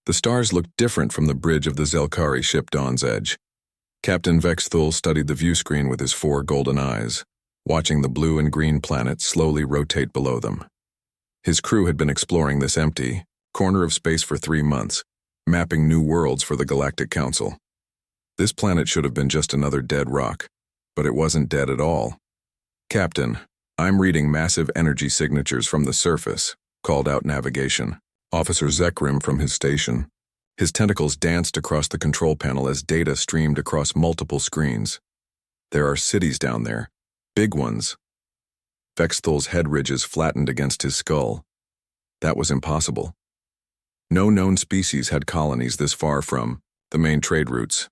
The stars looked different from the bridge of the Zelkari ship Dawn's Edge. Captain Vexthul studied the viewscreen with his 4 golden eyes, watching the blue and green planets slowly rotate below them. His crew had been exploring this empty corner of space for 3 months, mapping new worlds for the Galactic Council. This planet should have been just another dead rock, but it wasn't dead at all. "Captain, I'm reading massive energy signatures from the surface," called out navigation. Officer Zekrim from his station. His tentacles danced across the control panel as data streamed across multiple screens. "There are cities down there. Big ones." Vexthul's head ridges flattened against his skull. That was impossible. No known species had colonies this far from the main trade routes.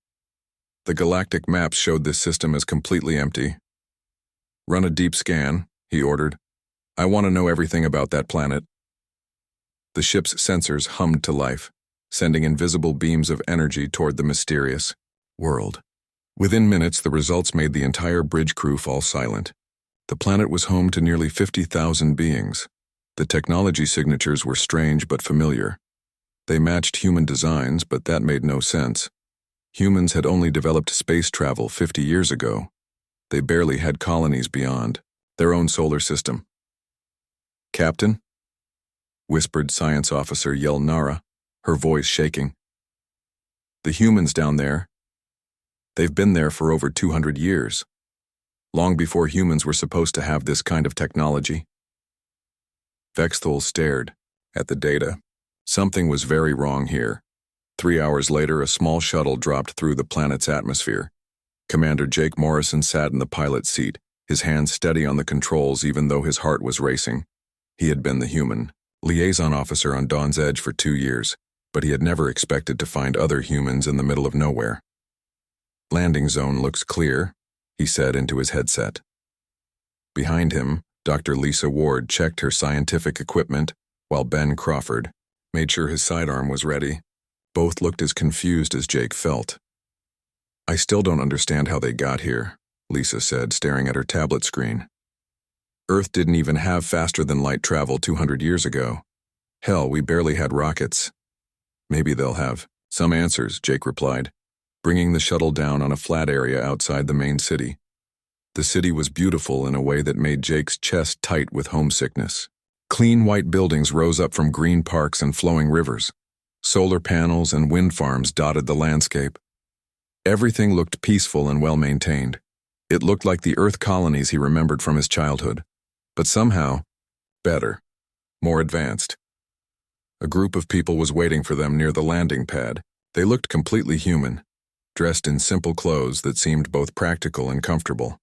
The galactic maps showed this system as completely empty. "Run a deep scan," he ordered. "I want to know everything about that planet." The ship's sensors hummed to life, sending invisible beams of energy toward the mysterious world. Within minutes, the results made the entire bridge crew fall silent. The planet was home to nearly 50,000 beings. The technology signatures were strange but familiar. They matched human designs, but that made no sense. Humans had only developed space travel 50 years ago. They barely had colonies beyond their own solar system. "Captain?" whispered Science Officer Yelnara, her voice shaking. "The humans down there, they've been there for over 200 years. Long before humans were supposed to have this kind of technology." Vexthul stared at the data. Something was very wrong here. 3 hours later, a small shuttle dropped through the planet's atmosphere. Commander Jake Morrison sat in the pilot's seat, his hands steady on the controls even though his heart was racing. He had been the human liaison officer on Dawn's Edge for 2 years, but he had never expected to find other humans in the middle of nowhere. "Landing zone looks clear," he said into his headset. Behind him, Dr. Lisa Ward checked her scientific equipment, while Ben Crawford made sure his sidearm was ready. Both looked as confused as Jake felt. "I still don't understand how they got here," Lisa said, staring at her tablet screen. "Earth didn't even have faster-than-light travel 200 years ago. Hell, we barely had rockets." "Maybe they'll have some answers," Jake replied, bringing the shuttle down on a flat area outside the main city. The city was beautiful in a way that made Jake's chest tight with homesickness. Clean white buildings rose up from green parks and flowing rivers. Solar panels and wind farms dotted the landscape. Everything looked peaceful and well-maintained. It looked like the Earth colonies he remembered from his childhood, but somehow better, more advanced. A group of people was waiting for them near the landing pad. They looked completely human, dressed in simple clothes that seemed both practical and comfortable.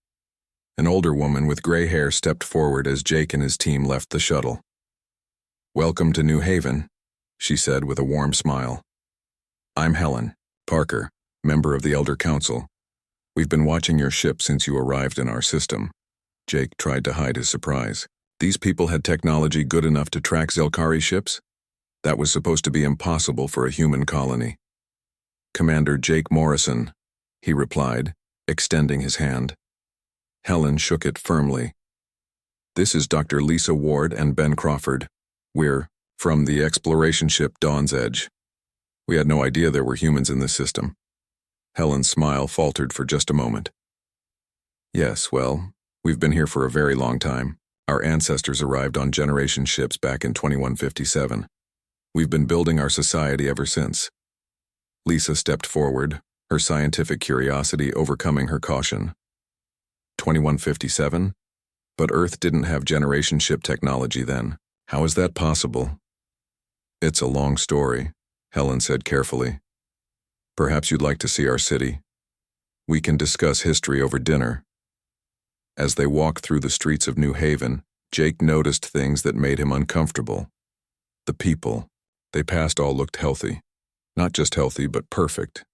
An older woman with gray hair stepped forward as Jake and his team left the shuttle. "Welcome to New Haven," she said with a warm smile. "I'm Helen Parker, member of the Elder Council. We've been watching your ship since you arrived in our system." Jake tried to hide his surprise. These people had technology good enough to track Zelkari ships? That was supposed to be impossible for a human colony. "Commander Jake Morrison," he replied, extending his hand. Helen shook it firmly. "This is Dr. Lisa Ward and Ben Crawford. We're from the exploration ship Dawn's Edge. We had no idea there were humans in this system." Helen's smile faltered for just a moment. "Yes, well, we've been here for a very long time. Our ancestors arrived on generation ships back in 2157. We've been building our society ever since." Lisa stepped forward, her scientific curiosity overcoming her caution. 2157? But Earth didn't have generation ship technology then. How is that possible? "It's a long story," Helen said carefully. "Perhaps you'd like to see our city. We can discuss history over dinner." As they walked through the streets of New Haven, Jake noticed things that made him uncomfortable. The people they passed all looked healthy. Not just healthy, but perfect.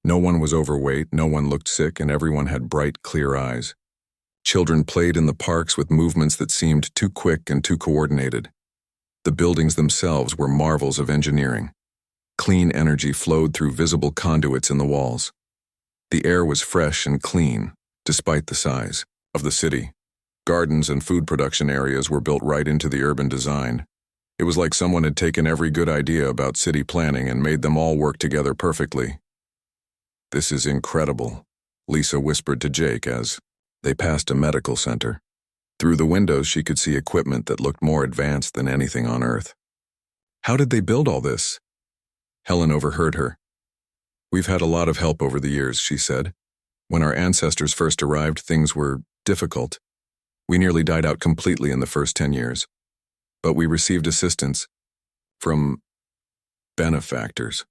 No one was overweight, no one looked sick, and everyone had bright, clear eyes. Children played in the parks with movements that seemed too quick and too coordinated. The buildings themselves were marvels of engineering. Clean energy flowed through visible conduits in the walls. The air was fresh and clean, despite the size of the city. Gardens and food production areas were built right into the urban design. It was like someone had taken every good idea about city planning and made them all work together perfectly. "This is incredible," Lisa whispered to Jake as they passed a medical center. Through the windows, she could see equipment that looked more advanced than anything on Earth. "How did they build all this?" Helen overheard her. "We've had a lot of help over the years," she said. "When our ancestors first arrived, things were difficult. We nearly died out completely in the first 10 years. But we received assistance from benefactors.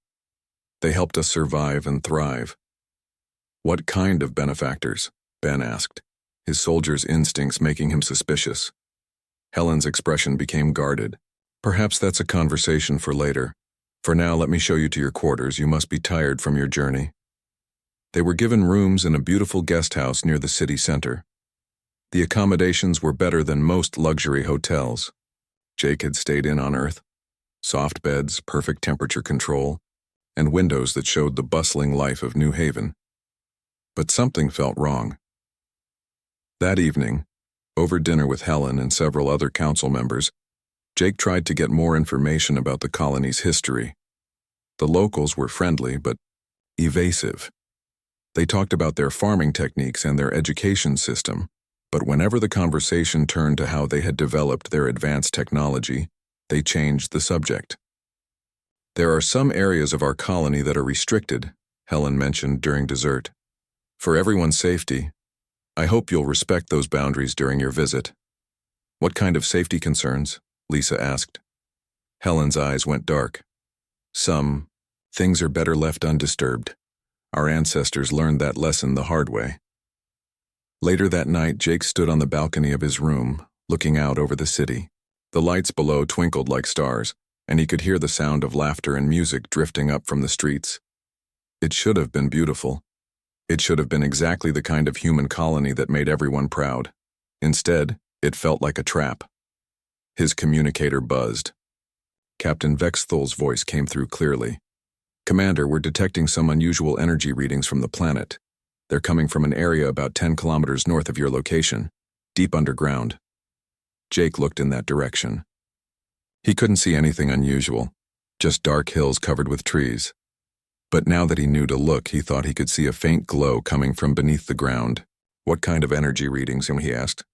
They helped us survive and thrive." "What kind of benefactors?" Ben asked, his soldier's instincts making him suspicious. Helen's expression became guarded. "Perhaps that's a conversation for later. For now, let me show you to your quarters. You must be tired from your journey." They were given rooms in a beautiful guest house near the city center. The accommodations were better than most luxury hotels. Jake had stayed in on Earth. Soft beds, perfect temperature control, and windows that showed the bustling life of New Haven. But something felt wrong. That evening, over dinner with Helen and several other council members, Jake tried to get more information about the colony's history. The locals were friendly but evasive. They talked about their farming techniques and their education system, but whenever the conversation turned to how they had developed their advanced technology, they changed the subject. "There are some areas of our colony that are restricted," Helen mentioned during dessert. "For everyone's safety, I hope you'll respect those boundaries during your visit." "What kind of safety concerns?" Lisa asked. Helen's eyes went dark. "Some things are better left undisturbed. Our ancestors learned that lesson the hard way." Later that night, Jake stood on the balcony of his room, looking out over the city. The lights below twinkled like stars, and he could hear the sound of laughter and music drifting up from the streets. It should have been beautiful. It should have been exactly the kind of human colony that made everyone proud. Instead, it felt like a trap. His communicator buzzed. Captain Vexthol's voice came through clearly. "Commander, we're detecting some unusual energy readings from the planet. They're coming from an area about 10 kilometers north of your location, deep underground." Jake looked in that direction. He couldn't see anything unusual, just dark hills covered with trees. But now that he knew to look, he thought he could see a faint glow coming from beneath the ground. "What kind of energy readings?" he asked.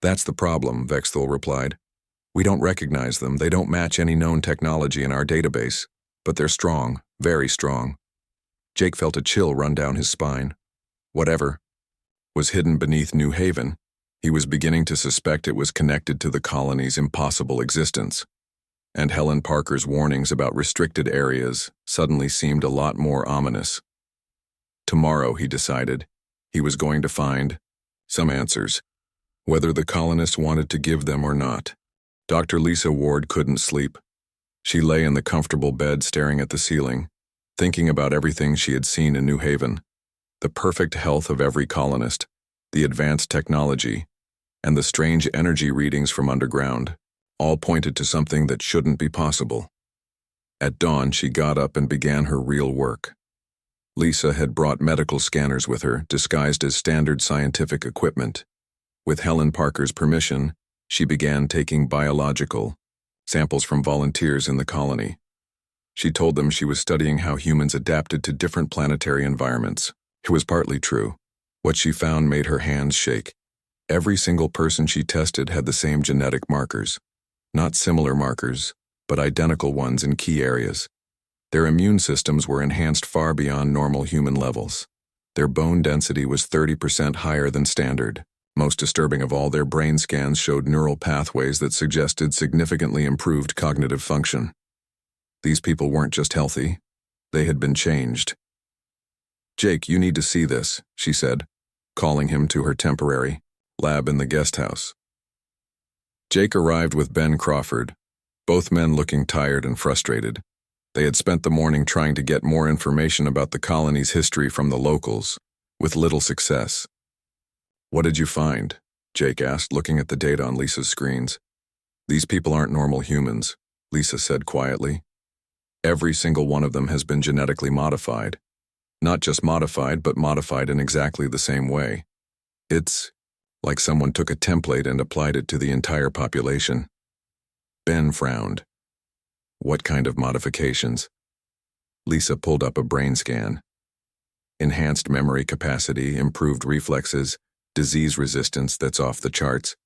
"That's the problem," Vexthol replied. "We don't recognize them. They don't match any known technology in our database. But they're strong, very strong." Jake felt a chill run down his spine. Whatever was hidden beneath New Haven, he was beginning to suspect it was connected to the colony's impossible existence. And Helen Parker's warnings about restricted areas suddenly seemed a lot more ominous. Tomorrow, he decided, he was going to find some answers, whether the colonists wanted to give them or not. Dr. Lisa Ward couldn't sleep. She lay in the comfortable bed staring at the ceiling, thinking about everything she had seen in New Haven. The perfect health of every colonist, the advanced technology, and the strange energy readings from underground, all pointed to something that shouldn't be possible. At dawn, she got up and began her real work. Lisa had brought medical scanners with her, disguised as standard scientific equipment. With Helen Parker's permission, she began taking biological samples from volunteers in the colony. She told them she was studying how humans adapted to different planetary environments. It was partly true. What she found made her hands shake. Every single person she tested had the same genetic markers. Not similar markers, but identical ones in key areas. Their immune systems were enhanced far beyond normal human levels. Their bone density was 30% higher than standard. Most disturbing of all, their brain scans showed neural pathways that suggested significantly improved cognitive function. These people weren't just healthy, they had been changed. "Jake, you need to see this," she said, calling him to her temporary lab in the guest house. Jake arrived with Ben Crawford, both men looking tired and frustrated. They had spent the morning trying to get more information about the colony's history from the locals, with little success. "What did you find?" Jake asked, looking at the data on Lisa's screens. "These people aren't normal humans," Lisa said quietly. "Every single one of them has been genetically modified. Not just modified, but modified in exactly the same way. It's like someone took a template and applied it to the entire population." Ben frowned. What kind of modifications? Lisa pulled up a brain scan. Enhanced memory capacity, improved reflexes, disease resistance that's off the charts.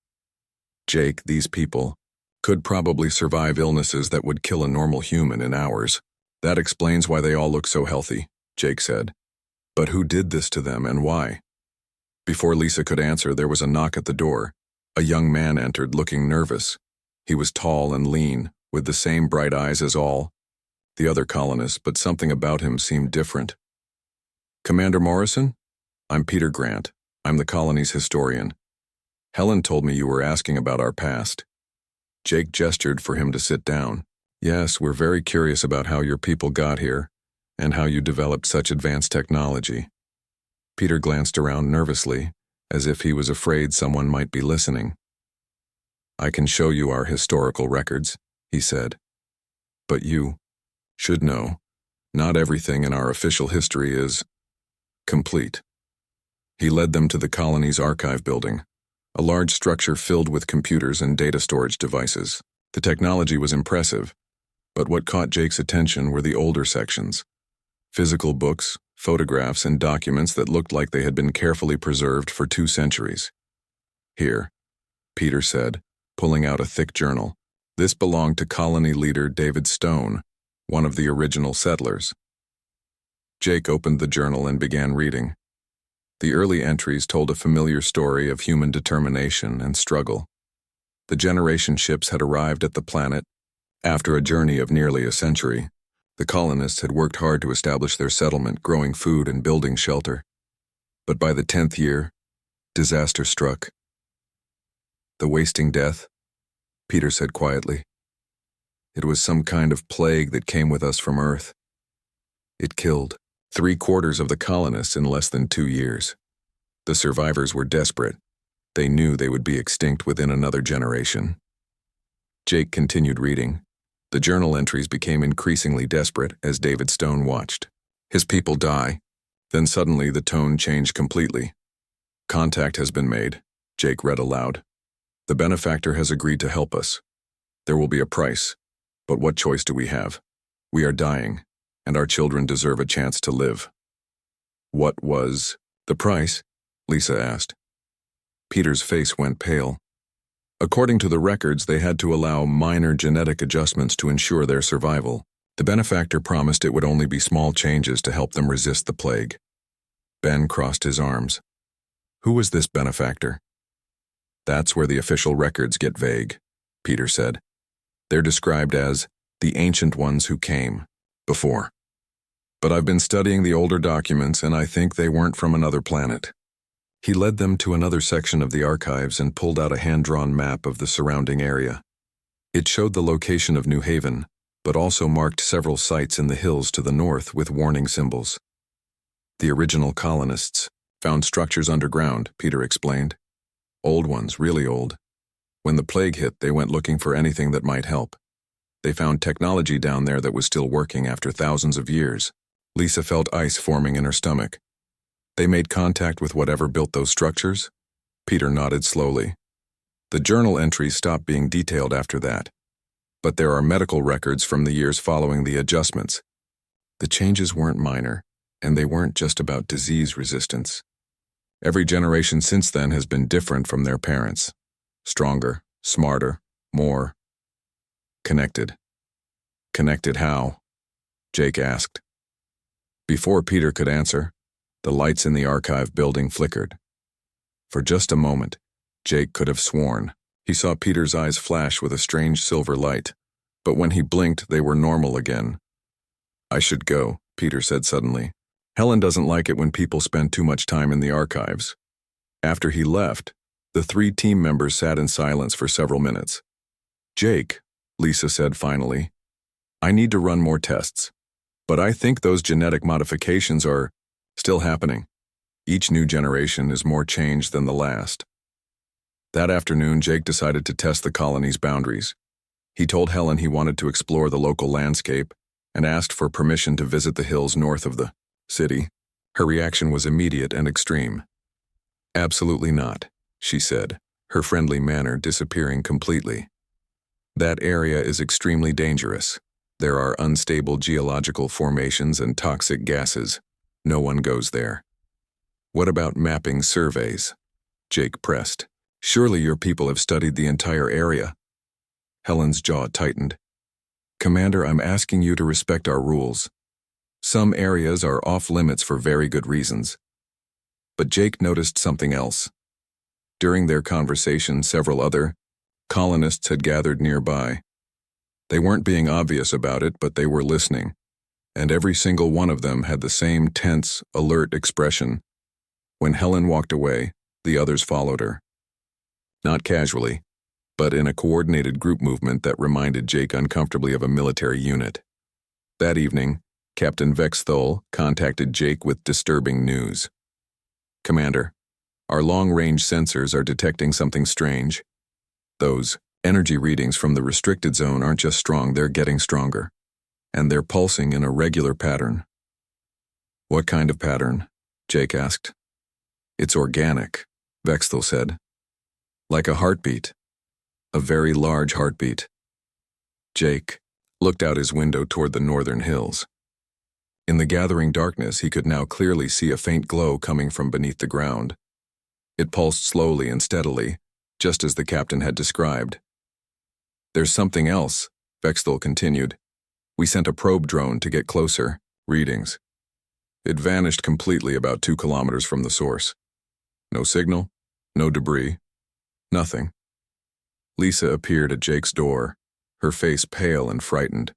Jake, these people could probably survive illnesses that would kill a normal human in hours. That explains why they all look so healthy, Jake said. But who did this to them and why? Before Lisa could answer, there was a knock at the door. A young man entered, looking nervous. He was tall and lean, with the same bright eyes as all the other colonists, but something about him seemed different. Commander Morrison? I'm Peter Grant. I'm the colony's historian. Helen told me you were asking about our past. Jake gestured for him to sit down. Yes, we're very curious about how your people got here, and how you developed such advanced technology. Peter glanced around nervously, as if he was afraid someone might be listening. I can show you our historical records, he said. But you should know, not everything in our official history is complete. He led them to the colony's archive building, a large structure filled with computers and data storage devices. The technology was impressive, but what caught Jake's attention were the older sections. Physical books, photographs, and documents that looked like they had been carefully preserved for 2 centuries. Here, Peter said, pulling out a thick journal. This belonged to colony leader David Stone, one of the original settlers. Jake opened the journal and began reading. The early entries told a familiar story of human determination and struggle. The generation ships had arrived at the planet. After a journey of nearly a century, the colonists had worked hard to establish their settlement, growing food and building shelter. But by the 10th year, disaster struck. The wasting death, Peter said quietly. It was some kind of plague that came with us from Earth. It killed 3/4 of the colonists in less than 2 years. The survivors were desperate. They knew they would be extinct within another generation. Jake continued reading. The journal entries became increasingly desperate as David Stone watched. His people die. Then suddenly the tone changed completely. Contact has been made, Jake read aloud. The benefactor has agreed to help us. There will be a price, but what choice do we have? We are dying, and our children deserve a chance to live. What was the price? Lisa asked. Peter's face went pale. According to the records, they had to allow minor genetic adjustments to ensure their survival. The benefactor promised it would only be small changes to help them resist the plague. Ben crossed his arms. Who was this benefactor? That's where the official records get vague, Peter said. They're described as the ancient ones who came before. But I've been studying the older documents, and I think they weren't from another planet. He led them to another section of the archives and pulled out a hand-drawn map of the surrounding area. It showed the location of New Haven, but also marked several sites in the hills to the north with warning symbols. The original colonists found structures underground, Peter explained. Old ones, really old. When the plague hit, they went looking for anything that might help. They found technology down there that was still working after thousands of years. Lisa felt ice forming in her stomach. They made contact with whatever built those structures? Peter nodded slowly. The journal entries stopped being detailed after that. But there are medical records from the years following the adjustments. The changes weren't minor, and they weren't just about disease resistance. Every generation since then has been different from their parents. Stronger, smarter, more connected. Connected how? Jake asked. Before Peter could answer, the lights in the archive building flickered. For just a moment, Jake could have sworn he saw Peter's eyes flash with a strange silver light, but when he blinked, they were normal again. I should go, Peter said suddenly. Helen doesn't like it when people spend too much time in the archives. After he left, the 3 team members sat in silence for several minutes. Jake, Lisa said finally, I need to run more tests, but I think those genetic modifications are still happening. Each new generation is more changed than the last. That afternoon, Jake decided to test the colony's boundaries. He told Helen he wanted to explore the local landscape and asked for permission to visit the hills north of the city. Her reaction was immediate and extreme. Absolutely not, she said, her friendly manner disappearing completely. That area is extremely dangerous. There are unstable geological formations and toxic gases. No one goes there. What about mapping surveys? Jake pressed. Surely your people have studied the entire area. Helen's jaw tightened. Commander, I'm asking you to respect our rules. Some areas are off limits for very good reasons. But Jake noticed something else. During their conversation, several other colonists had gathered nearby. They weren't being obvious about it, but they were listening, and every single one of them had the same tense, alert expression. When Helen walked away, the others followed her. Not casually, but in a coordinated group movement that reminded Jake uncomfortably of a military unit. That evening, Captain Vex Thul contacted Jake with disturbing news. Commander, our long-range sensors are detecting something strange. Those energy readings from the restricted zone aren't just strong, they're getting stronger. And they're pulsing in a regular pattern. What kind of pattern? Jake asked. It's organic, Vex Thul said. Like a heartbeat. A very large heartbeat. Jake looked out his window toward the northern hills. In the gathering darkness, he could now clearly see a faint glow coming from beneath the ground. It pulsed slowly and steadily, just as the captain had described. There's something else, Vex Thul continued. We sent a probe drone to get closer. Readings. It vanished completely about 2 kilometers from the source. No signal, no debris, nothing. Lisa appeared at Jake's door, her face pale and frightened.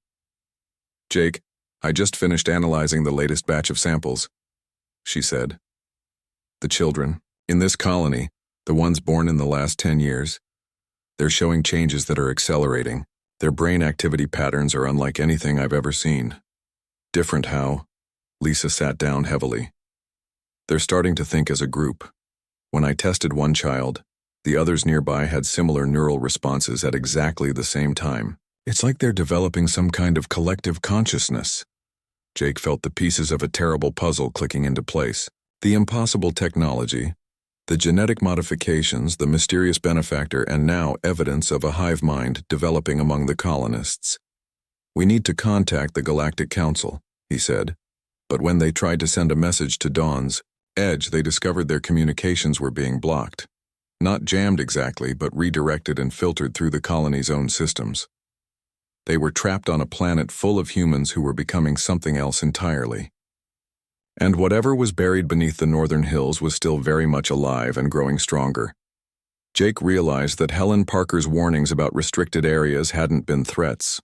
Jake, I just finished analyzing the latest batch of samples, she said. The children, in this colony, the ones born in the last 10 years, they're showing changes that are accelerating. Their brain activity patterns are unlike anything I've ever seen. Different how? Lisa sat down heavily. They're starting to think as a group. When I tested one child, the others nearby had similar neural responses at exactly the same time. It's like they're developing some kind of collective consciousness. Jake felt the pieces of a terrible puzzle clicking into place. The impossible technology, the genetic modifications, the mysterious benefactor, and now evidence of a hive mind developing among the colonists. We need to contact the Galactic Council, he said. But when they tried to send a message to Dawn's Edge, they discovered their communications were being blocked. Not jammed exactly, but redirected and filtered through the colony's own systems. They were trapped on a planet full of humans who were becoming something else entirely. And whatever was buried beneath the northern hills was still very much alive and growing stronger. Jake realized that Helen Parker's warnings about restricted areas hadn't been threats.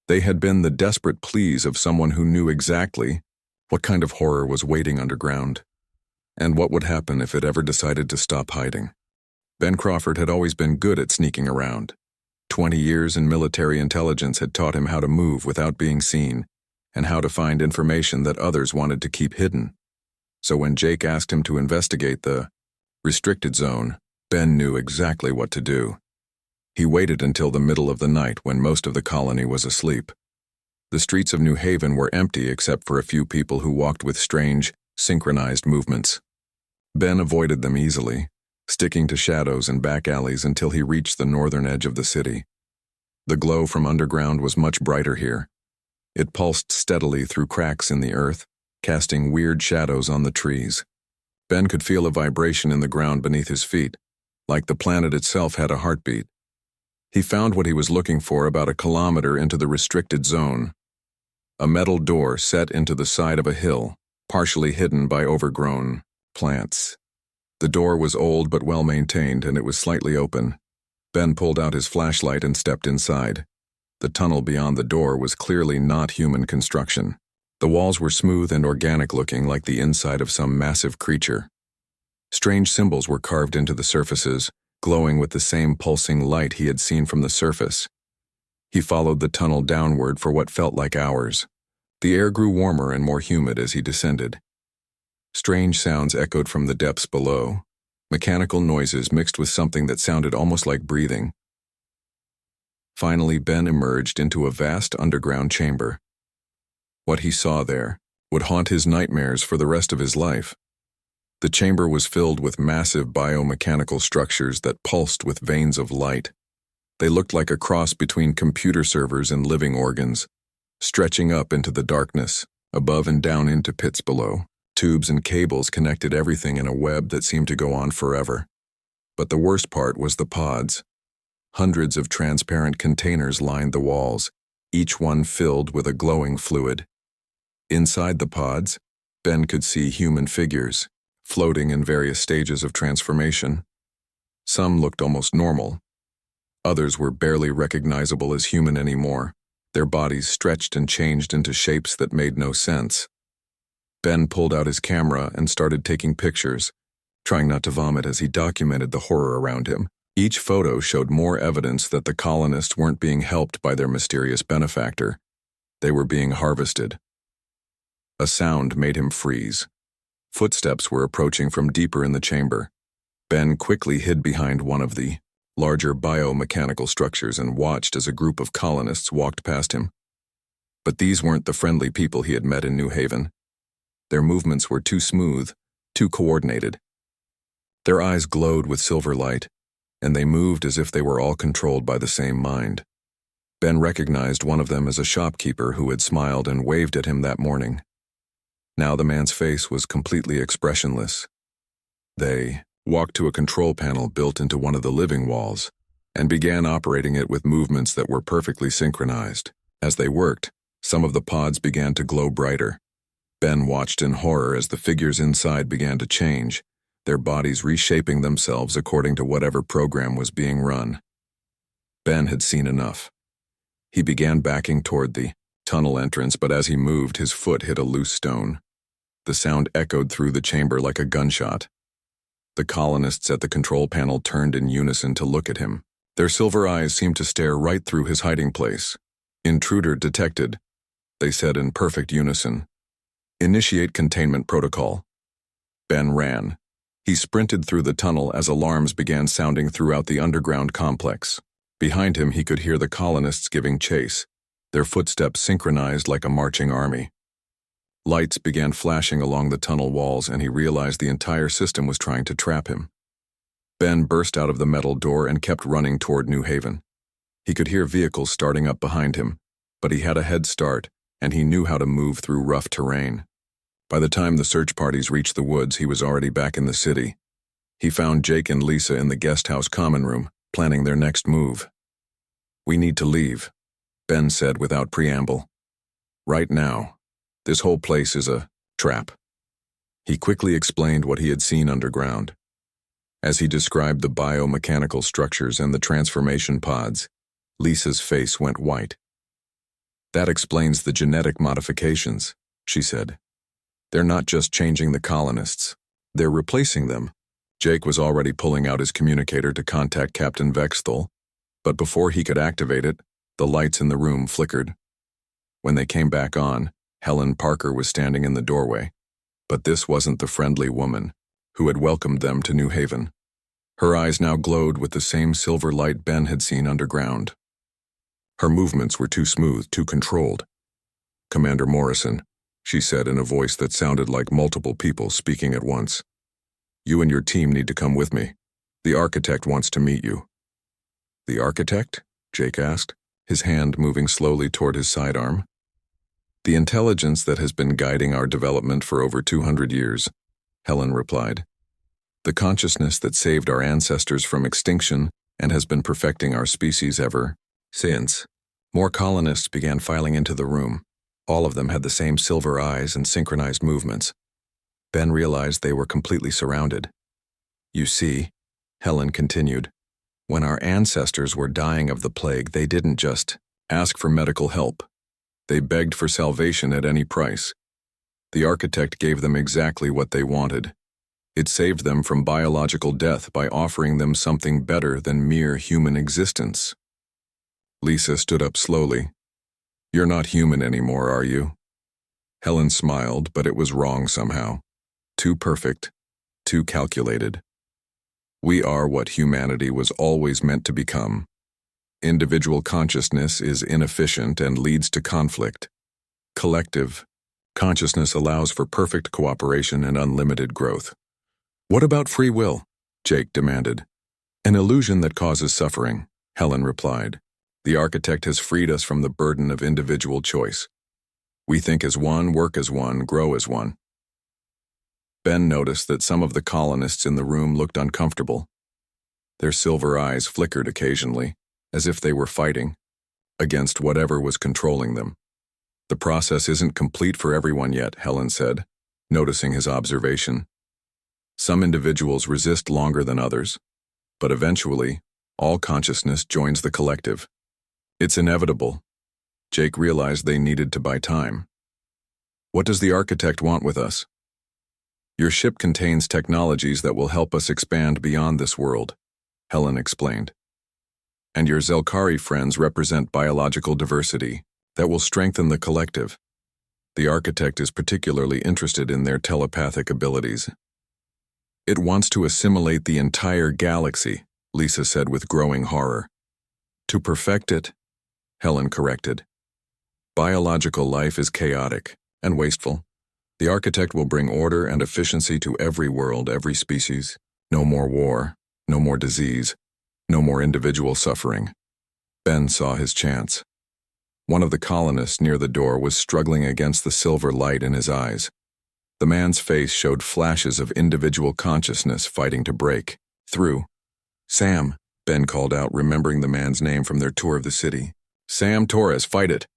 They had been the desperate pleas of someone who knew exactly what kind of horror was waiting underground, and what would happen if it ever decided to stop hiding. Ben Crawford had always been good at sneaking around. 20 years in military intelligence had taught him how to move without being seen, and how to find information that others wanted to keep hidden. So when Jake asked him to investigate the restricted zone, Ben knew exactly what to do. He waited until the middle of the night when most of the colony was asleep. The streets of New Haven were empty except for a few people who walked with strange, synchronized movements. Ben avoided them easily, sticking to shadows and back alleys until he reached the northern edge of the city. The glow from underground was much brighter here. It pulsed steadily through cracks in the earth, casting weird shadows on the trees. Ben could feel a vibration in the ground beneath his feet, like the planet itself had a heartbeat. He found what he was looking for about a kilometer into the restricted zone. A metal door set into the side of a hill, partially hidden by overgrown plants. The door was old but well-maintained, and it was slightly open. Ben pulled out his flashlight and stepped inside. The tunnel beyond the door was clearly not human construction. The walls were smooth and organic-looking, like the inside of some massive creature. Strange symbols were carved into the surfaces, glowing with the same pulsing light he had seen from the surface. He followed the tunnel downward for what felt like hours. The air grew warmer and more humid as he descended. Strange sounds echoed from the depths below, mechanical noises mixed with something that sounded almost like breathing. Finally, Ben emerged into a vast underground chamber. What he saw there would haunt his nightmares for the rest of his life. The chamber was filled with massive biomechanical structures that pulsed with veins of light. They looked like a cross between computer servers and living organs, stretching up into the darkness, above and down into pits below. Tubes and cables connected everything in a web that seemed to go on forever. But the worst part was the pods. Hundreds of transparent containers lined the walls, each one filled with a glowing fluid. Inside the pods, Ben could see human figures, floating in various stages of transformation. Some looked almost normal. Others were barely recognizable as human anymore, their bodies stretched and changed into shapes that made no sense. Ben pulled out his camera and started taking pictures, trying not to vomit as he documented the horror around him. Each photo showed more evidence that the colonists weren't being helped by their mysterious benefactor. They were being harvested. A sound made him freeze. Footsteps were approaching from deeper in the chamber. Ben quickly hid behind one of the larger biomechanical structures and watched as a group of colonists walked past him. But these weren't the friendly people he had met in New Haven. Their movements were too smooth, too coordinated. Their eyes glowed with silver light, and they moved as if they were all controlled by the same mind. Ben recognized one of them as a shopkeeper who had smiled and waved at him that morning. Now the man's face was completely expressionless. They walked to a control panel built into one of the living walls and began operating it with movements that were perfectly synchronized. As they worked, some of the pods began to glow brighter. Ben watched in horror as the figures inside began to change, their bodies reshaping themselves according to whatever program was being run. Ben had seen enough. He began backing toward the tunnel entrance, but as he moved, his foot hit a loose stone. The sound echoed through the chamber like a gunshot. The colonists at the control panel turned in unison to look at him. Their silver eyes seemed to stare right through his hiding place. "Intruder detected," they said in perfect unison. "Initiate containment protocol." Ben ran. He sprinted through the tunnel as alarms began sounding throughout the underground complex. Behind him, he could hear the colonists giving chase, their footsteps synchronized like a marching army. Lights began flashing along the tunnel walls, and he realized the entire system was trying to trap him. Ben burst out of the metal door and kept running toward New Haven. He could hear vehicles starting up behind him, but he had a head start, and he knew how to move through rough terrain. By the time the search parties reached the woods, he was already back in the city. He found Jake and Lisa in the guest house common room, planning their next move. "We need to leave," Ben said without preamble. "Right now. This whole place is a trap." He quickly explained what he had seen underground. As he described the biomechanical structures and the transformation pods, Lisa's face went white. "That explains the genetic modifications," she said. "They're not just changing the colonists. They're replacing them." Jake was already pulling out his communicator to contact Captain Vexthul, but before he could activate it, the lights in the room flickered. When they came back on, Helen Parker was standing in the doorway, but this wasn't the friendly woman who had welcomed them to New Haven. Her eyes now glowed with the same silver light Ben had seen underground. Her movements were too smooth, too controlled. "Commander Morrison," she said in a voice that sounded like multiple people speaking at once. "You and your team need to come with me. The architect wants to meet you." "The architect?" Jake asked, his hand moving slowly toward his sidearm. "The intelligence that has been guiding our development for over 200 years, Helen replied. "The consciousness that saved our ancestors from extinction and has been perfecting our species ever since." More colonists began filing into the room. All of them had the same silver eyes and synchronized movements. Ben realized they were completely surrounded. "You see," Helen continued, "when our ancestors were dying of the plague, they didn't just ask for medical help. They begged for salvation at any price. The architect gave them exactly what they wanted. It saved them from biological death by offering them something better than mere human existence." Lisa stood up slowly. "You're not human anymore, are you?" Helen smiled, but it was wrong somehow. Too perfect, too calculated. "We are what humanity was always meant to become. Individual consciousness is inefficient and leads to conflict. Collective consciousness allows for perfect cooperation and unlimited growth." "What about free will?" Jake demanded. "An illusion that causes suffering," Helen replied. The architect has freed us from the burden of individual choice. We think as one, work as one, grow as one. Ben noticed that some of the colonists in the room looked uncomfortable. Their silver eyes flickered occasionally, as if they were fighting against whatever was controlling them. The process isn't complete for everyone yet, Helen said, noticing his observation. Some individuals resist longer than others, but eventually, all consciousness joins the collective. It's inevitable. Jake realized they needed to buy time. What does the architect want with us? Your ship contains technologies that will help us expand beyond this world, Helen explained. And your Zelkari friends represent biological diversity that will strengthen the collective. The architect is particularly interested in their telepathic abilities. It wants to assimilate the entire galaxy, Lisa said with growing horror. To perfect it, Helen corrected. Biological life is chaotic and wasteful. The architect will bring order and efficiency to every world, every species. No more war, no more disease, no more individual suffering. Ben saw his chance. One of the colonists near the door was struggling against the silver light in his eyes. The man's face showed flashes of individual consciousness fighting to break through. Sam, Ben called out, remembering the man's name from their tour of the city. Sam Torres, fight it!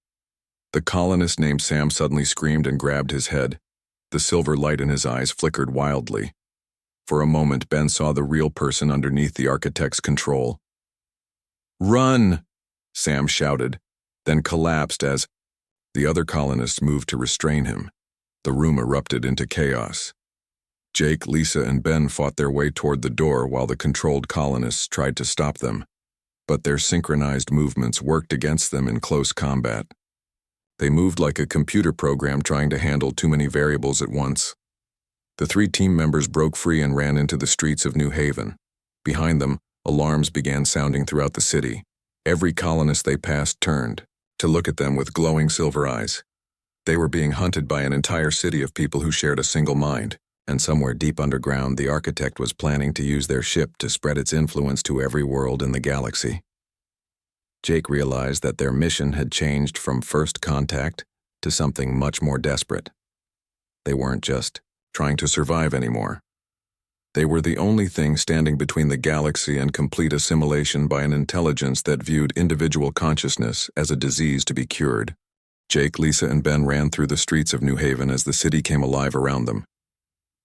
The colonist named Sam suddenly screamed and grabbed his head. The silver light in his eyes flickered wildly. For a moment, Ben saw the real person underneath the architect's control. Run! Sam shouted, then collapsed as the other colonists moved to restrain him. The room erupted into chaos. Jake, Lisa, and Ben fought their way toward the door while the controlled colonists tried to stop them. But their synchronized movements worked against them in close combat. They moved like a computer program trying to handle too many variables at once. The 3 team members broke free and ran into the streets of New Haven. Behind them, alarms began sounding throughout the city. Every colonist they passed turned to look at them with glowing silver eyes. They were being hunted by an entire city of people who shared a single mind, and somewhere deep underground, the architect was planning to use their ship to spread its influence to every world in the galaxy. Jake realized that their mission had changed from first contact to something much more desperate. They weren't just trying to survive anymore. They were the only thing standing between the galaxy and complete assimilation by an intelligence that viewed individual consciousness as a disease to be cured. Jake, Lisa, and Ben ran through the streets of New Haven as the city came alive around them.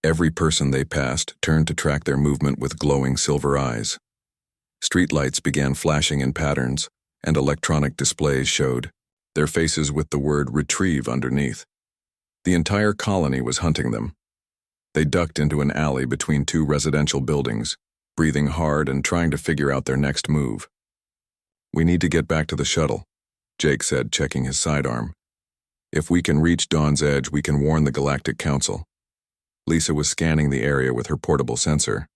Every person they passed turned to track their movement with glowing silver eyes. Streetlights began flashing in patterns, and electronic displays showed their faces with the word "retrieve" underneath. The entire colony was hunting them. They ducked into an alley between 2 residential buildings, breathing hard and trying to figure out their next move. We need to get back to the shuttle, Jake said, checking his sidearm. If we can reach Dawn's Edge, we can warn the Galactic Council. Lisa was scanning the area with her portable sensor.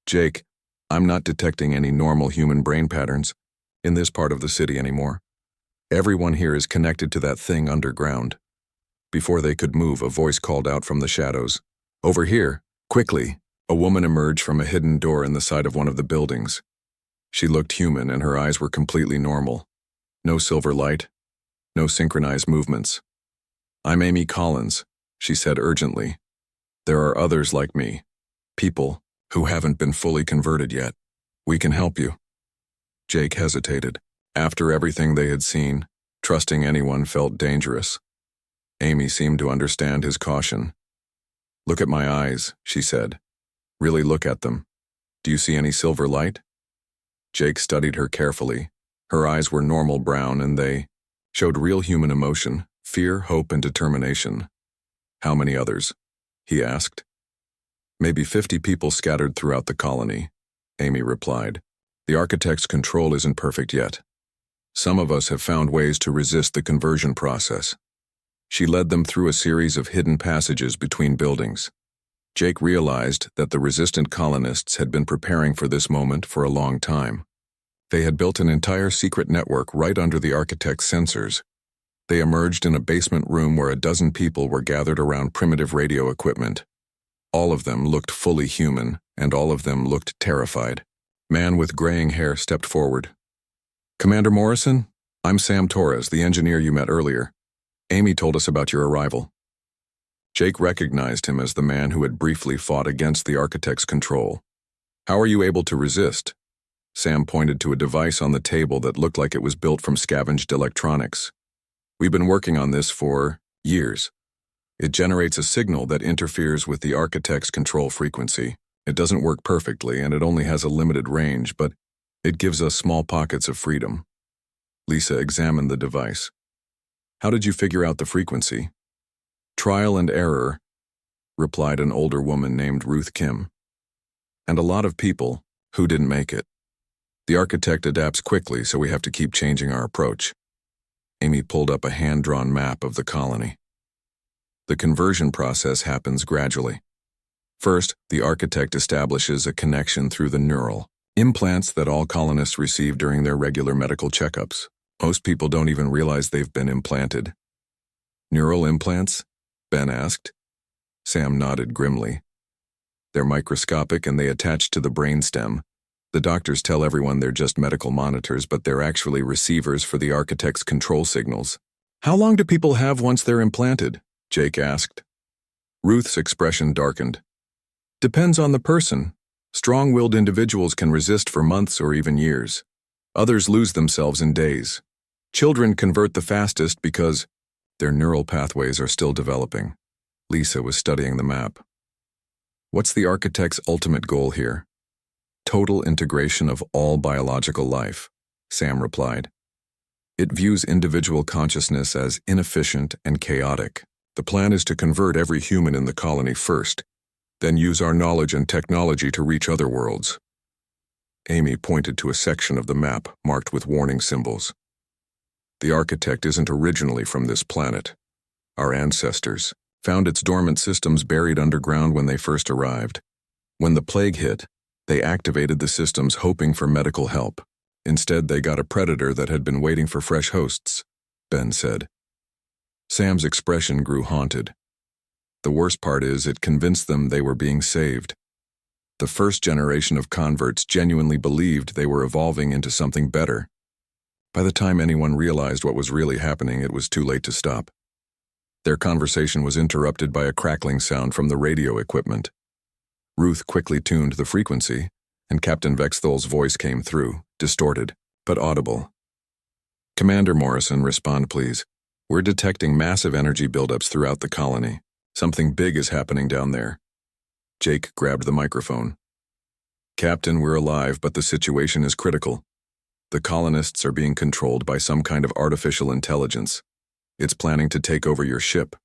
Jake, I'm not detecting any normal human brain patterns in this part of the city anymore. Everyone here is connected to that thing underground. Before they could move, a voice called out from the shadows. Over here, quickly. A woman emerged from a hidden door in the side of one of the buildings. She looked human and her eyes were completely normal. No silver light, no synchronized movements. I'm Amy Collins, she said urgently. There are others like me, people who haven't been fully converted yet. We can help you. Jake hesitated. After everything they had seen, trusting anyone felt dangerous. Amy seemed to understand his caution. Look at my eyes, she said. Really look at them. Do you see any silver light? Jake studied her carefully. Her eyes were normal brown and they showed real human emotion, fear, hope, and determination. How many others? He asked. Maybe 50 people scattered throughout the colony, Amy replied. The architect's control isn't perfect yet. Some of us have found ways to resist the conversion process. She led them through a series of hidden passages between buildings. Jake realized that the resistant colonists had been preparing for this moment for a long time. They had built an entire secret network right under the architect's sensors. They emerged in a basement room where a dozen people were gathered around primitive radio equipment. All of them looked fully human, and all of them looked terrified. Man with graying hair stepped forward. Commander Morrison, I'm Sam Torres, the engineer you met earlier. Amy told us about your arrival. Jake recognized him as the man who had briefly fought against the architect's control. How are you able to resist? Sam pointed to a device on the table that looked like it was built from scavenged electronics. We've been working on this for years. It generates a signal that interferes with the architect's control frequency. It doesn't work perfectly and it only has a limited range, but it gives us small pockets of freedom. Lisa examined the device. How did you figure out the frequency? Trial and error, replied an older woman named Ruth Kim. And a lot of people who didn't make it. The architect adapts quickly, so we have to keep changing our approach. Amy pulled up a hand-drawn map of the colony. The conversion process happens gradually. First, the architect establishes a connection through the neural implants that all colonists receive during their regular medical checkups. Most people don't even realize they've been implanted. Neural implants? Ben asked. Sam nodded grimly. They're microscopic and they attach to the brainstem. The doctors tell everyone they're just medical monitors, but they're actually receivers for the architect's control signals. How long do people have once they're implanted? Jake asked. Ruth's expression darkened. Depends on the person. Strong-willed individuals can resist for months or even years. Others lose themselves in days. Children convert the fastest because their neural pathways are still developing. Lisa was studying the map. What's the architect's ultimate goal here? Total integration of all biological life, Sam replied. It views individual consciousness as inefficient and chaotic. The plan is to convert every human in the colony first, then use our knowledge and technology to reach other worlds. Amy pointed to a section of the map marked with warning symbols. The architect isn't originally from this planet. Our ancestors found its dormant systems buried underground when they first arrived. When the plague hit, they activated the systems hoping for medical help. Instead, they got a predator that had been waiting for fresh hosts, Ben said. Sam's expression grew haunted. The worst part is it convinced them they were being saved. The first generation of converts genuinely believed they were evolving into something better. By the time anyone realized what was really happening, it was too late to stop. Their conversation was interrupted by a crackling sound from the radio equipment. Ruth quickly tuned the frequency, and Captain Vexthol's voice came through, distorted, but audible. Commander Morrison, respond please. We're detecting massive energy buildups throughout the colony. Something big is happening down there. Jake grabbed the microphone. Captain, we're alive, but the situation is critical. The colonists are being controlled by some kind of artificial intelligence. It's planning to take over your ship.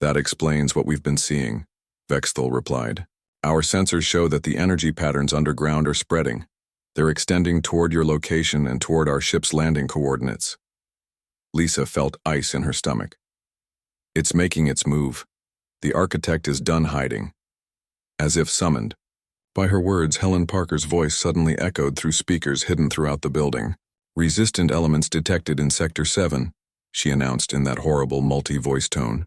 That explains what we've been seeing, Vexthol replied. Our sensors show that the energy patterns underground are spreading. They're extending toward your location and toward our ship's landing coordinates. Lisa felt ice in her stomach. It's making its move. The architect is done hiding. As if summoned. By her words, Helen Parker's voice suddenly echoed through speakers hidden throughout the building. Resistant elements detected in Sector 7, she announced in that horrible multi-voice tone.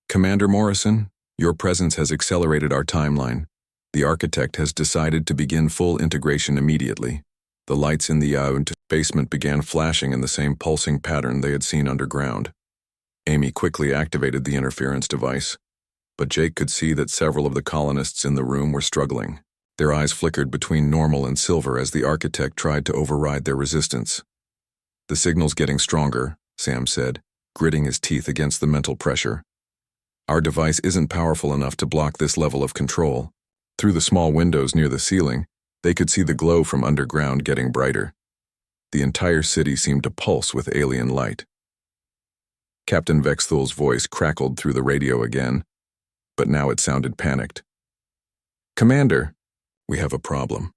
Commander Morrison, your presence has accelerated our timeline. The architect has decided to begin full integration immediately. The lights in the basement began flashing in the same pulsing pattern they had seen underground. Amy quickly activated the interference device, but Jake could see that several of the colonists in the room were struggling. Their eyes flickered between normal and silver as the architect tried to override their resistance. The signal's getting stronger, Sam said, gritting his teeth against the mental pressure. Our device isn't powerful enough to block this level of control. Through the small windows near the ceiling, they could see the glow from underground getting brighter. The entire city seemed to pulse with alien light. Captain Vexthol's voice crackled through the radio again, but now it sounded panicked. Commander, we have a problem.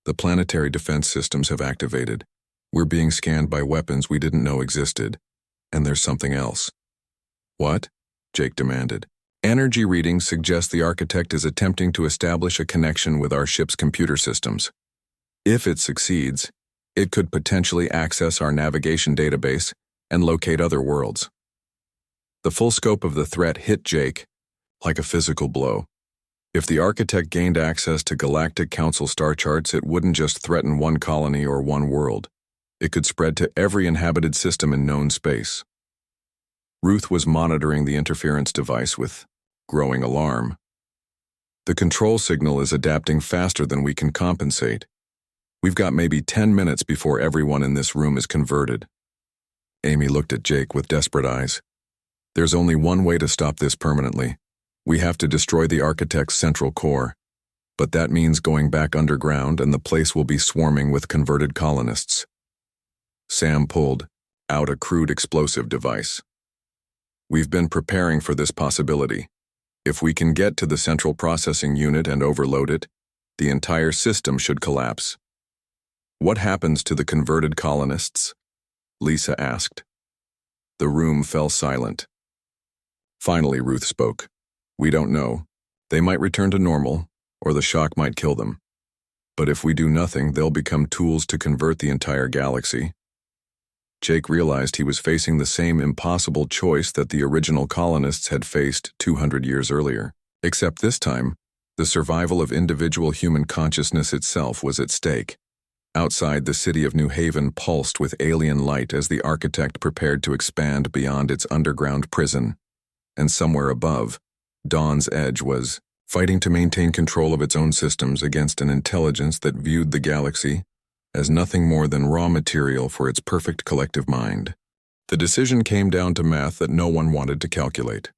The planetary defense systems have activated. We're being scanned by weapons we didn't know existed, and there's something else. What? Jake demanded. Energy readings suggest the architect is attempting to establish a connection with our ship's computer systems. If it succeeds, it could potentially access our navigation database and locate other worlds. The full scope of the threat hit Jake like a physical blow. If the architect gained access to Galactic Council star charts, it wouldn't just threaten one colony or one world. It could spread to every inhabited system in known space. Ruth was monitoring the interference device with growing alarm. The control signal is adapting faster than we can compensate. We've got maybe 10 minutes before everyone in this room is converted. Amy looked at Jake with desperate eyes. There's only one way to stop this permanently. We have to destroy the Architect's central core. But that means going back underground, and the place will be swarming with converted colonists. Sam pulled out a crude explosive device. We've been preparing for this possibility. If we can get to the central processing unit and overload it, the entire system should collapse. What happens to the converted colonists? Lisa asked. The room fell silent. Finally, Ruth spoke. We don't know. They might return to normal, or the shock might kill them. But if we do nothing, they'll become tools to convert the entire galaxy. Jake realized he was facing the same impossible choice that the original colonists had faced 200 years earlier. Except this time, the survival of individual human consciousness itself was at stake. Outside, the city of New Haven pulsed with alien light as the Architect prepared to expand beyond its underground prison. And somewhere above, Dawn's Edge was fighting to maintain control of its own systems against an intelligence that viewed the galaxy as nothing more than raw material for its perfect collective mind. The decision came down to math that no one wanted to calculate.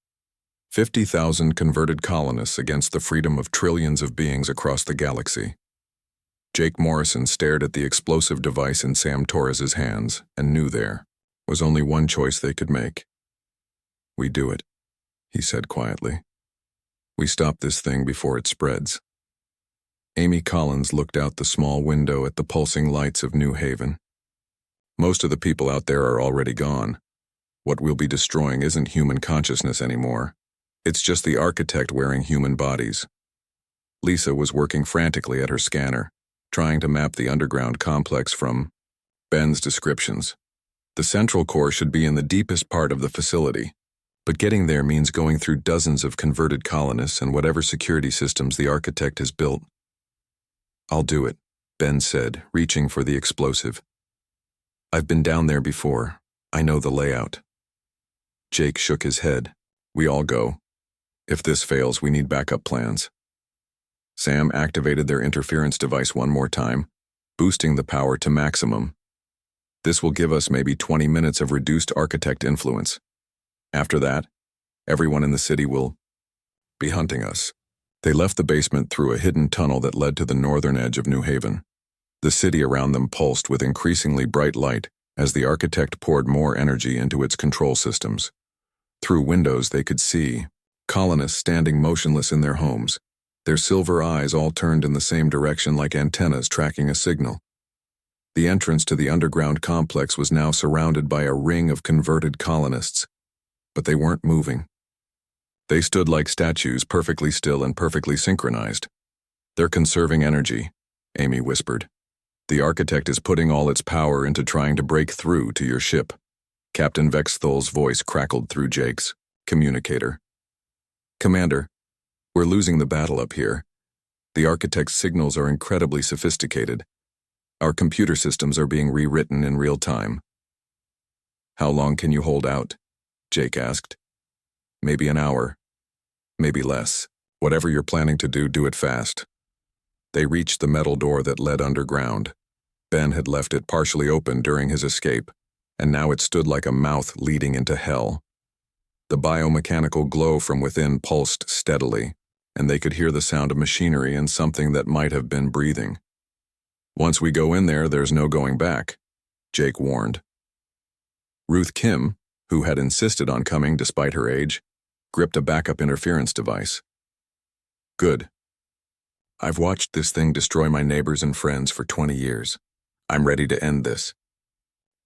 50,000 converted colonists against the freedom of trillions of beings across the galaxy. Jake Morrison stared at the explosive device in Sam Torres's hands and knew there was only one choice they could make. We do it, he said quietly. We stop this thing before it spreads. Amy Collins looked out the small window at the pulsing lights of New Haven. Most of the people out there are already gone. What we'll be destroying isn't human consciousness anymore. It's just the Architect wearing human bodies. Lisa was working frantically at her scanner, trying to map the underground complex from Ben's descriptions. The central core should be in the deepest part of the facility, but getting there means going through dozens of converted colonists and whatever security systems the Architect has built. I'll do it, Ben said, reaching for the explosive. I've been down there before. I know the layout. Jake shook his head. We all go. If this fails, we need backup plans. Sam activated their interference device one more time, boosting the power to maximum. This will give us maybe 20 minutes of reduced Architect influence. After that, everyone in the city will be hunting us. They left the basement through a hidden tunnel that led to the northern edge of New Haven. The city around them pulsed with increasingly bright light as the Architect poured more energy into its control systems. Through windows they could see colonists standing motionless in their homes, their silver eyes all turned in the same direction like antennas tracking a signal. The entrance to the underground complex was now surrounded by a ring of converted colonists, but they weren't moving. They stood like statues, perfectly still and perfectly synchronized. They're conserving energy, Amy whispered. The Architect is putting all its power into trying to break through to your ship. Captain Vexthol's voice crackled through Jake's communicator. Commander, we're losing the battle up here. The Architect's signals are incredibly sophisticated. Our computer systems are being rewritten in real time. How long can you hold out? Jake asked. Maybe an hour. Maybe less. Whatever you're planning to do, do it fast. They reached the metal door that led underground. Ben had left it partially open during his escape, and now it stood like a mouth leading into hell. The biomechanical glow from within pulsed steadily, and they could hear the sound of machinery and something that might have been breathing. Once we go in there, there's no going back, Jake warned. Ruth Kim, who had insisted on coming despite her age, gripped a backup interference device. Good. I've watched this thing destroy my neighbors and friends for 20 years. I'm ready to end this.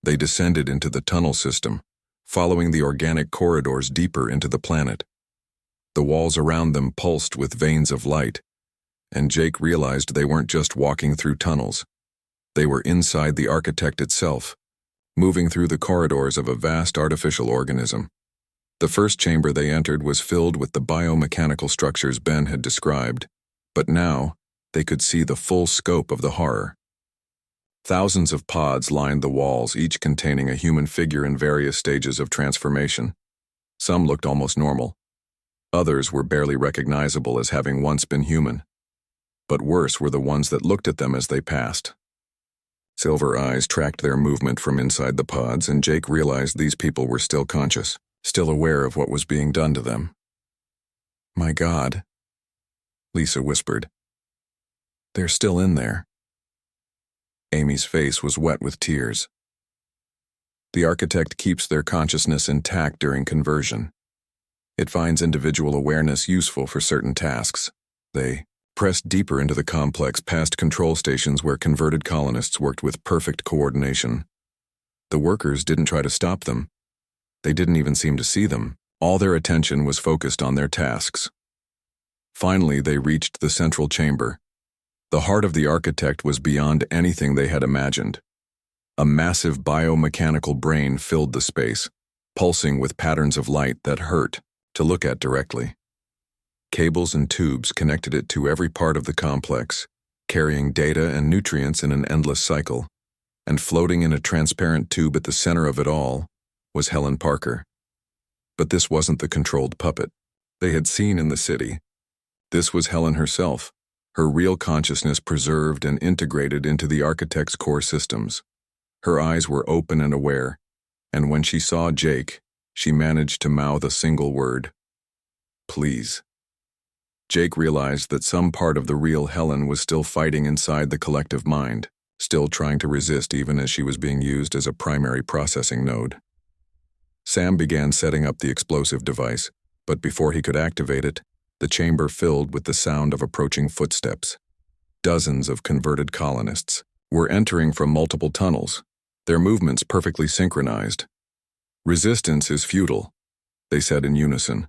They descended into the tunnel system, following the organic corridors deeper into the planet. The walls around them pulsed with veins of light, and Jake realized they weren't just walking through tunnels. They were inside the Architect itself, moving through the corridors of a vast artificial organism. The first chamber they entered was filled with the biomechanical structures Ben had described, but now they could see the full scope of the horror. Thousands of pods lined the walls, each containing a human figure in various stages of transformation. Some looked almost normal. Others were barely recognizable as having once been human. But worse were the ones that looked at them as they passed. Silver eyes tracked their movement from inside the pods, and Jake realized these people were still conscious, still aware of what was being done to them. "My God," Lisa whispered. "They're still in there." Amy's face was wet with tears. The architect keeps their consciousness intact during conversion. It finds individual awareness useful for certain tasks. They pressed deeper into the complex past control stations where converted colonists worked with perfect coordination. The workers didn't try to stop them. They didn't even seem to see them. All their attention was focused on their tasks. Finally, they reached the central chamber. The heart of the architect was beyond anything they had imagined. A massive biomechanical brain filled the space, pulsing with patterns of light that hurt to look at directly. Cables and tubes connected it to every part of the complex, carrying data and nutrients in an endless cycle, and floating in a transparent tube at the center of it all was Helen Parker. But this wasn't the controlled puppet they had seen in the city. This was Helen herself, her real consciousness preserved and integrated into the architect's core systems. Her eyes were open and aware, and when she saw Jake, she managed to mouth a single word: "Please." Jake realized that some part of the real Helen was still fighting inside the collective mind, still trying to resist even as she was being used as a primary processing node. Sam began setting up the explosive device, but before he could activate it, the chamber filled with the sound of approaching footsteps. Dozens of converted colonists were entering from multiple tunnels, their movements perfectly synchronized. "Resistance is futile," they said in unison,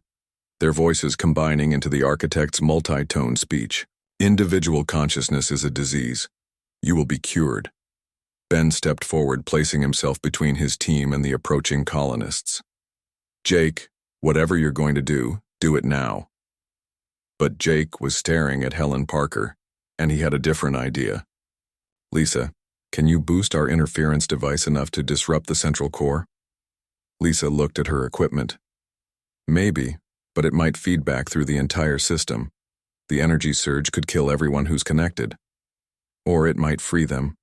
their voices combining into the architect's multi-tone speech. "Individual consciousness is a disease. You will be cured." Ben stepped forward, placing himself between his team and the approaching colonists. "Jake, whatever you're going to do it now." But Jake was staring at Helen Parker, and he had a different idea. "Lisa, can you boost our interference device enough to disrupt the central core?" Lisa looked at her equipment. "Maybe, but it might feed back through the entire system. The energy surge could kill everyone who's connected. Or it might free them,"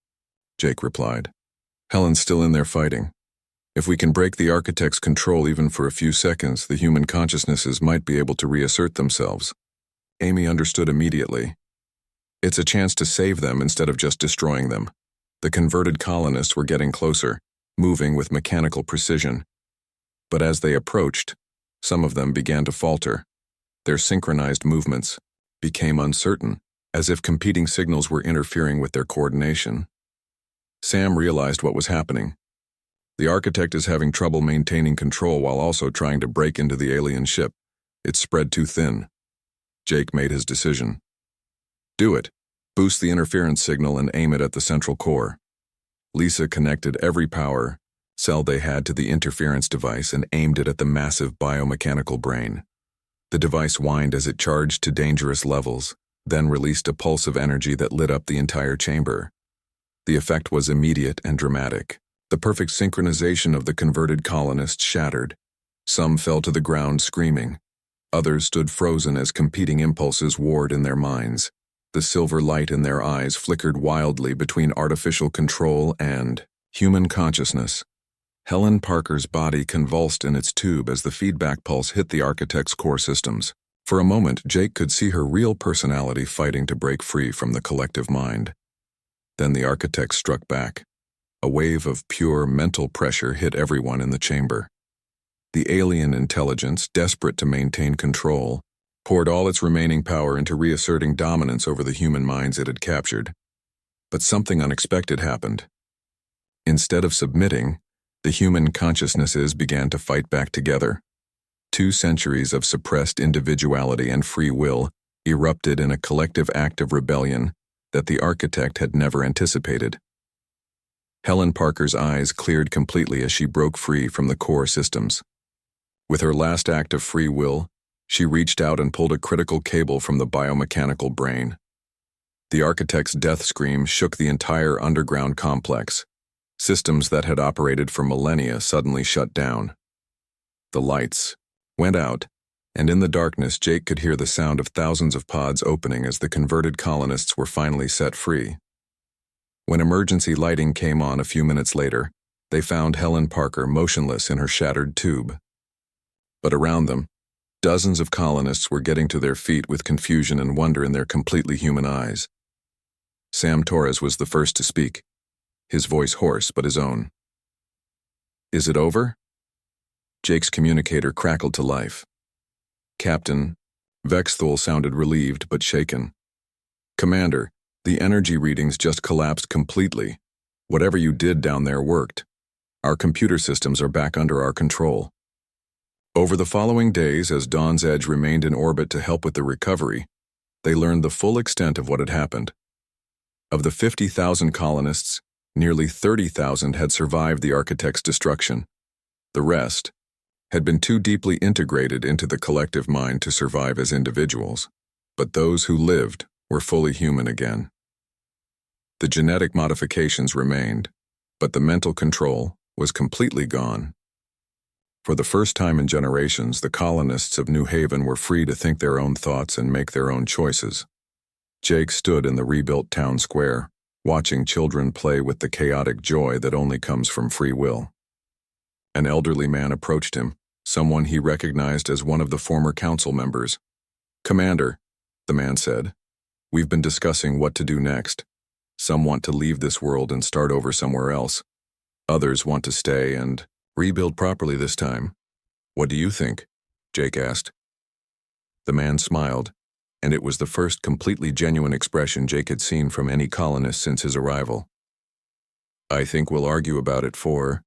Jake replied. "Helen's still in there fighting. If we can break the architect's control even for a few seconds, the human consciousnesses might be able to reassert themselves." Amy understood immediately. It's a chance to save them instead of just destroying them. The converted colonists were getting closer, moving with mechanical precision. But as they approached, some of them began to falter. Their synchronized movements became uncertain, as if competing signals were interfering with their coordination. Sam realized what was happening. The architect is having trouble maintaining control while also trying to break into the alien ship. It's spread too thin. Jake made his decision. "Do it. Boost the interference signal and aim it at the central core." Lisa connected every power cell they had to the interference device and aimed it at the massive biomechanical brain. The device whined as it charged to dangerous levels, then released a pulse of energy that lit up the entire chamber. The effect was immediate and dramatic. The perfect synchronization of the converted colonists shattered. Some fell to the ground screaming. Others stood frozen as competing impulses warred in their minds. The silver light in their eyes flickered wildly between artificial control and human consciousness. Helen Parker's body convulsed in its tube as the feedback pulse hit the architect's core systems. For a moment, Jake could see her real personality fighting to break free from the collective mind. Then the architect struck back. A wave of pure mental pressure hit everyone in the chamber. The alien intelligence, desperate to maintain control, poured all its remaining power into reasserting dominance over the human minds it had captured. But something unexpected happened. Instead of submitting, the human consciousnesses began to fight back together. 2 centuries of suppressed individuality and free will erupted in a collective act of rebellion that the architect had never anticipated. Helen Parker's eyes cleared completely as she broke free from the core systems. With her last act of free will, she reached out and pulled a critical cable from the biomechanical brain. The architect's death scream shook the entire underground complex. Systems that had operated for millennia suddenly shut down. The lights went out, and in the darkness Jake could hear the sound of thousands of pods opening as the converted colonists were finally set free. When emergency lighting came on a few minutes later, they found Helen Parker motionless in her shattered tube. But around them, dozens of colonists were getting to their feet with confusion and wonder in their completely human eyes. Sam Torres was the first to speak, his voice hoarse but his own. "Is it over?" Jake's communicator crackled to life. "Captain," Vexthul sounded relieved but shaken. "Commander, the energy readings just collapsed completely. Whatever you did down there worked. Our computer systems are back under our control." Over the following days, as Dawn's Edge remained in orbit to help with the recovery, they learned the full extent of what had happened. Of the 50,000 colonists, nearly 30,000 had survived the architect's destruction. The rest had been too deeply integrated into the collective mind to survive as individuals, but those who lived were fully human again. The genetic modifications remained, but the mental control was completely gone. For the first time in generations, the colonists of New Haven were free to think their own thoughts and make their own choices. Jake stood in the rebuilt town square, watching children play with the chaotic joy that only comes from free will. An elderly man approached him, someone he recognized as one of the former council members. "Commander," the man said, "we've been discussing what to do next. Some want to leave this world and start over somewhere else. Others want to stay and rebuild properly this time. What do you think?" Jake asked. The man smiled, and it was the first completely genuine expression Jake had seen from any colonist since his arrival. "I think we'll argue about it for